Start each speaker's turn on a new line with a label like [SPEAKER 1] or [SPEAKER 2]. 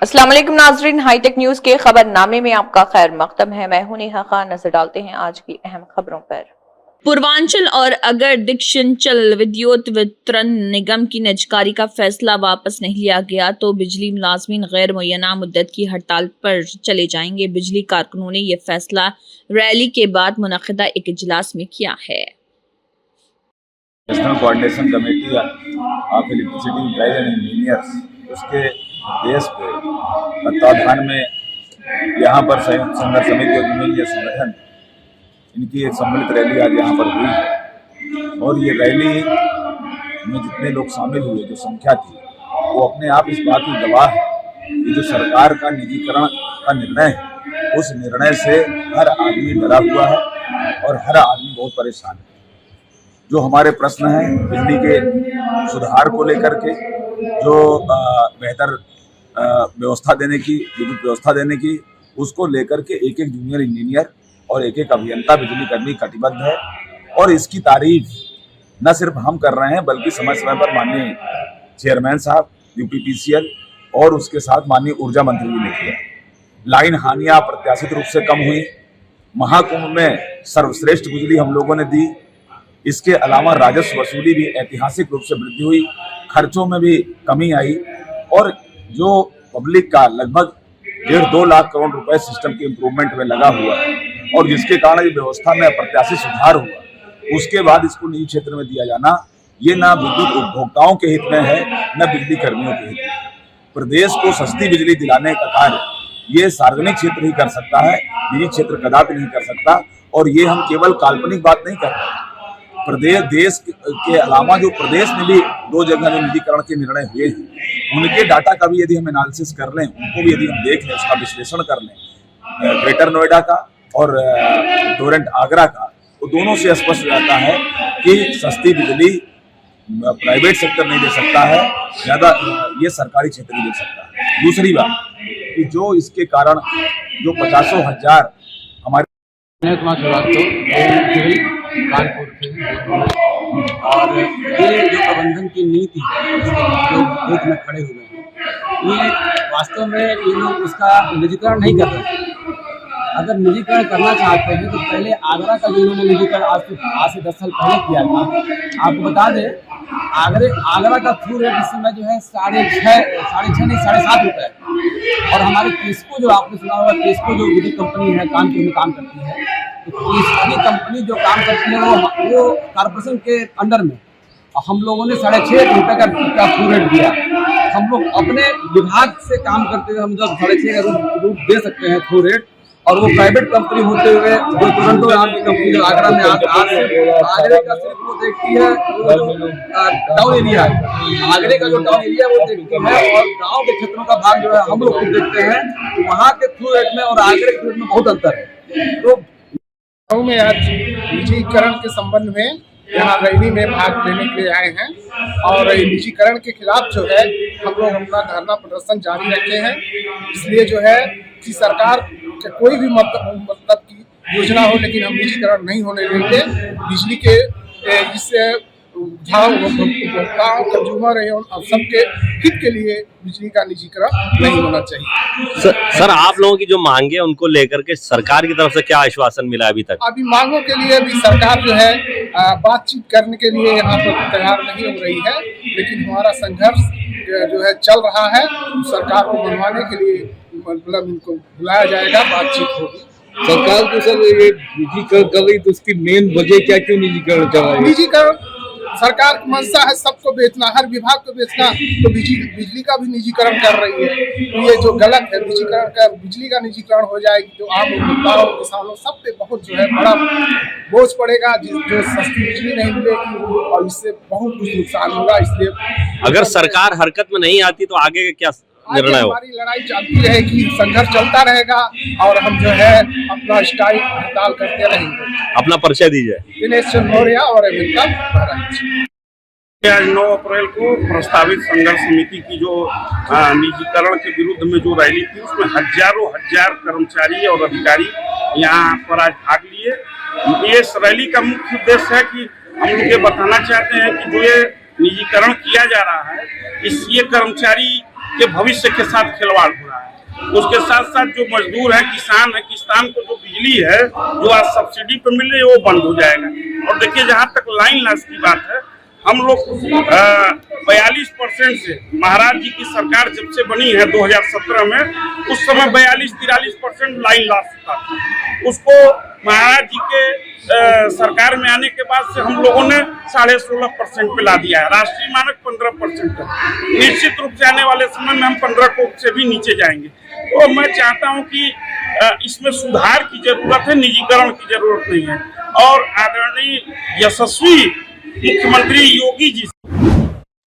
[SPEAKER 1] अस्सलाम वालेकुम नाजरीन, हाईटेक न्यूज के खबरनामे में आपका खैर मकदम है। मैं हूं नेहा खान। नजर डालते हैं आज की अहम खबरों पर। पूर्वांचल और अगर दक्षिणांचल विद्युत वितरण निगम की निजकारी का फैसला वापस नहीं लिया गया तो बिजली मुलाजमीन गैर मुय्यना मुद्दत की हड़ताल पर चले जाएंगे। बिजली कारकुनों ने यह फैसला रैली के बाद मुनक़िदा एक इजलास में किया है।
[SPEAKER 2] National coordination committee of electricity employees and engineers उसके देश पे तत्वाधान में यहाँ पर संयुक्त संघर्ष समिति और यूनियन संगठन इनकी एक सम्मिलित रैली आज यहाँ पर हुई और ये रैली में जितने लोग शामिल हुए, जो संख्या थी, वो अपने आप इस बात की गवाह है कि जो सरकार का निजीकरण का निर्णय है, उस निर्णय से हर आदमी डरा हुआ है और हर आदमी बहुत परेशान है। जो हमारे प्रश्न हैं बिजली के सुधार को लेकर के, जो बेहतर व्यवस्था देने की, विद्युत व्यवस्था देने की, उसको लेकर के एक एक जूनियर इंजीनियर और एक एक अभियंता बिजली कर्मी कटिबद्ध है। और इसकी तारीफ न सिर्फ हम कर रहे हैं बल्कि समय समय पर माननीय चेयरमैन साहब यूपीपीसीएल और उसके साथ माननीय ऊर्जा मंत्री जी ने किया। लाइन हानियां अप्रत्याशित रूप से कम हुई, महाकुंभ में सर्वश्रेष्ठ बिजली हम लोगों ने दी। इसके अलावा राजस्व वसूली भी ऐतिहासिक रूप से वृद्धि हुई, खर्चों में भी कमी आई और जो पब्लिक का लगभग 1.5-2 लाख करोड़ रुपए सिस्टम के इम्प्रूवमेंट में लगा हुआ है और जिसके कारण व्यवस्था में अप्रत्याशित सुधार हुआ, उसके बाद इसको निजी क्षेत्र में दिया जाना, ये ना विद्युत उपभोक्ताओं के हित में है न बिजली कर्मियों के हित में। प्रदेश को सस्ती बिजली दिलाने का कार्य ये सार्वजनिक क्षेत्र ही कर सकता है, निजी क्षेत्र कदापि नहीं कर सकता। और ये हम केवल काल्पनिक बात नहीं कर रहे। प्रदेश देश के अलावा जो प्रदेश में भी 2 जगह जो निजीकरण के निर्णय हुए हैं, उनके डाटा का भी यदि हम एनालिसिस कर लें, उनको भी यदि हम देख लें, उसका विश्लेषण कर लें, ग्रेटर नोएडा का और टोरेंट आगरा का, तो दोनों से स्पष्ट रहता है कि सस्ती बिजली प्राइवेट सेक्टर नहीं दे सकता है, ज़्यादा ये सरकारी क्षेत्र ही दे सकता है। दूसरी बात कि जो इसके कारण जो 50 हजार हमारे
[SPEAKER 3] कानपुर से और ये जो प्रबंधन की नीति है जिसके लोग देश में खड़े हुए हैं, ये वास्तव में ये लोग उसका निजीकरण नहीं कर रहे हैं। अगर निजीकरण करना चाहते हैं तो पहले आगरा का जो इन्होंने निजीकरण आज से 10 साल पहले किया था, आपको बता दें आगरा का थ्रू रेट इस समय जो है 6.5 नहीं 7.5 रुपये है। और हमारी किस्को जो आपने सुना होगा, किस्को जो विद्युत कंपनी है कानपुर में काम करती है, तो किस्को कंपनी जो काम करती है वो कॉर्पोरेशन के अंडर में, हम लोगों ने 6.5 रुपये का थ्रू रेट दिया। हम लोग अपने विभाग से काम करते हुए हम जब 6.5 का रूप दे सकते हैं थ्रू रेट, और वो प्राइवेट कंपनी होते हुए जो तुरंत यहाँ की कंपनी जो आगरा में आगरे का सिर्फ वो देखती है, वो जो टाउन एरिया है, आगरे का जो टाउन एरिया वो देखती है और गांव के क्षेत्रों का भाग जो है हम लोग खुद देखते हैं। तो वहाँ के थ्रू रेट में और आगरे के थ्रू रेट में बहुत अंतर है। तो
[SPEAKER 4] गाँव में आज निजीकरण के संबंध में यहाँ रैली में भाग लेने के लिए आए हैं और निजीकरण के खिलाफ जो है हम लोग अपना धरना प्रदर्शन जारी रखे हैं। इसलिए जो है कि सरकार कोई भी मतलब की योजना हो, लेकिन हम निजीकरण नहीं होने देंगे। बिजली के इस उपभोक्ताओं कंज्यूमर एवं सबके हित के लिए बिजली का निजीकरण नहीं होना चाहिए।
[SPEAKER 5] सर आप लोगों की जो मांगे हैं उनको लेकर के सरकार की तरफ से क्या आश्वासन मिला अभी तक?
[SPEAKER 4] अभी मांगों के लिए भी सरकार जो है बातचीत करने के लिए यहाँ पर तैयार नहीं हो रही है, लेकिन हमारा संघर्ष जो है चल रहा है। सरकार को मनवाने के लिए मतलब इनको बुलाया जाएगा, बातचीत होगी।
[SPEAKER 6] सरकार को सर ये निजीकरण कर रही तो उसकी मेन वजह क्या, क्यों निजीकरण चल रहा है?
[SPEAKER 4] निजीकरण सरकार की मंशा है सबको बेचना, हर विभाग को बेचना, तो बिजली का भी निजीकरण कर रही है। तो ये जो गलत है, बिजली का निजीकरण हो जाएगी तो आम उपभोक्ताओं, किसानों सब पे बहुत जो है बड़ा बोझ पड़ेगा, जो सस्ती बिजली नहीं मिलेगी और इससे बहुत कुछ नुकसान होगा। इसलिए
[SPEAKER 5] अगर सरकार हरकत में नहीं आती तो आगे क्या निर्णय हो?
[SPEAKER 4] हमारी लड़ाई चलती रहेगी, संघर्ष चलता रहेगा और हम जो है अपना स्ट्राइक हड़ताल करते रहेंगे।
[SPEAKER 5] अपना परिचय दीजिए।
[SPEAKER 4] दिनेश चंद्र मौर्य और अभियंता।
[SPEAKER 7] आज 9 अप्रैल को प्रस्तावित संघर्ष समिति की जो निजीकरण के विरुद्ध में जो रैली थी, उसमें हजारों कर्मचारी और अधिकारी यहाँ पर आज भाग लिए। इस रैली का मुख्य उद्देश्य है कि हम लोग ये बताना चाहते हैं कि जो ये निजीकरण किया जा रहा है, ये कर्मचारी के भविष्य के साथ खिलवाड़ हो रहा है। उसके साथ साथ जो मजदूर है, किसान को जो बिजली है जो आज सब्सिडी पे मिल रही है वो बंद हो जाएगा। और देखिए, जहाँ तक लाइन लॉस की बात है, हम लोग 42% से, महाराज जी की सरकार जब से बनी है 2017 में, उस समय 42-43% लाइन लॉस था। उसको महाराज जी के सरकार में आने के बाद से हम लोगों ने 16.5% पे ला दिया है। राष्ट्रीय मानक 15% है। निश्चित रूप से आने वाले समय में हम 15 से भी नीचे जाएंगे। तो मैं चाहता हूं कि इसमें सुधार की जरूरत है, निजीकरण की जरूरत नहीं है। और आदरणीय यशस्वी मुख्यमंत्री योगी जी